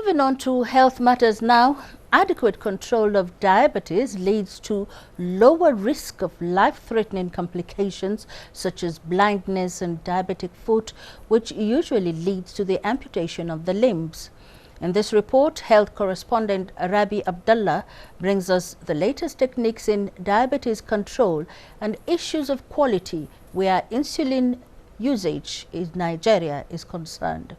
Moving on to health matters now, adequate control of diabetes leads to lower risk of life-threatening complications such as blindness and diabetic foot, which usually leads to the amputation of the limbs. In this report, health correspondent Rabi Abdullah brings us the latest techniques in diabetes control and issues of quality where insulin usage in Nigeria is concerned.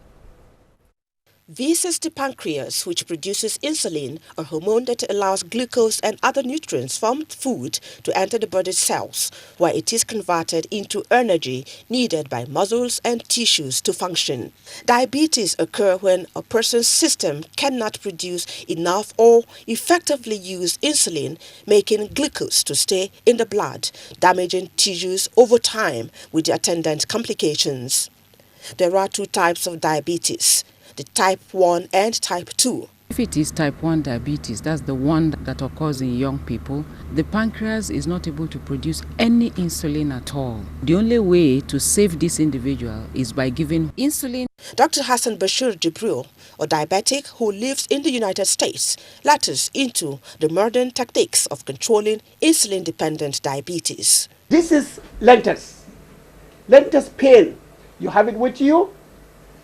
This is the pancreas, which produces insulin, a hormone that allows glucose and other nutrients from food to enter the body's cells, where it is converted into energy needed by muscles and tissues to function. Diabetes occurs when a person's system cannot produce enough or effectively use insulin, making glucose to stay in the blood, damaging tissues over time with the attendant complications. There are two types of diabetes: the type 1 and type 2. If it is type 1 diabetes, that's the one that occurs in young people, the pancreas is not able to produce any insulin at all. The only way to save this individual is by giving insulin. Dr. Hassan Bashir Jibril, a diabetic who lives in the United States, latches into the modern techniques of controlling insulin-dependent diabetes. This is lentils pain. You have it with you.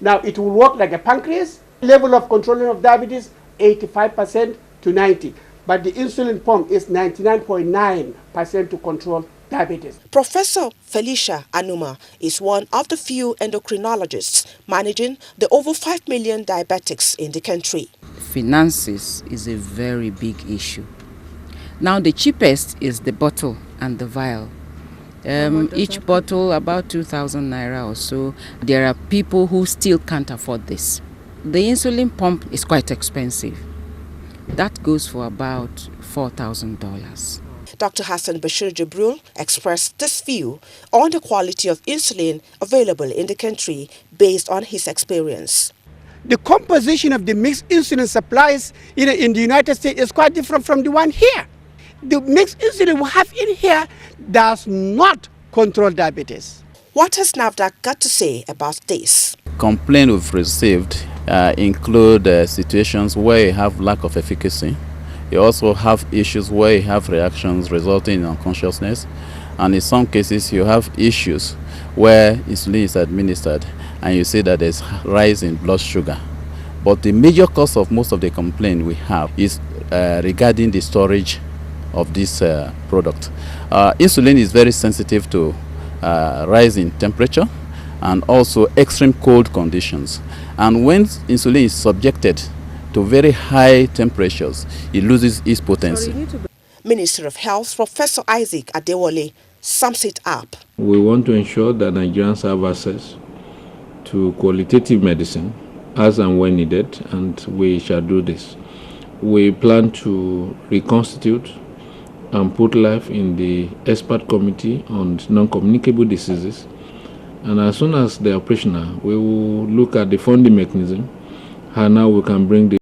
Now it will work like a pancreas. Level of controlling of diabetes, 85% to 90%. But the insulin pump is 99.9% to control diabetes. Professor Felicia Anuma is one of the few endocrinologists managing the over 5 million diabetics in the country. Finances is a very big issue. Now the cheapest is the bottle and the vial. Each bottle about 2,000 naira or so. There are people who still can't afford this. The insulin pump is quite expensive. That goes for about $4,000. Dr. Hassan Bashir Jibril expressed this view on the quality of insulin available in the country based on his experience. The composition of the mixed insulin supplies in the United States is quite different from the one here. The mixed insulin we have in here does not control diabetes. What has NAFDAC got to say about this? Complaints we've received include situations where you have lack of efficacy. You also have issues where you have reactions resulting in unconsciousness. And in some cases, you have issues where insulin is administered and you see that there's rise in blood sugar. But the major cause of most of the complaint we have is regarding the storage of this product. Insulin is very sensitive to rise in temperature and also extreme cold conditions. And when insulin is subjected to very high temperatures, it loses its potency. Minister of Health Professor Isaac Adewale sums it up. We want to ensure that Nigerians have access to qualitative medicine as and when needed, and we shall do this. We plan to reconstitute and put life in the expert committee on non-communicable diseases. And as soon as they're operational, we will look at the funding mechanism, how now we can bring the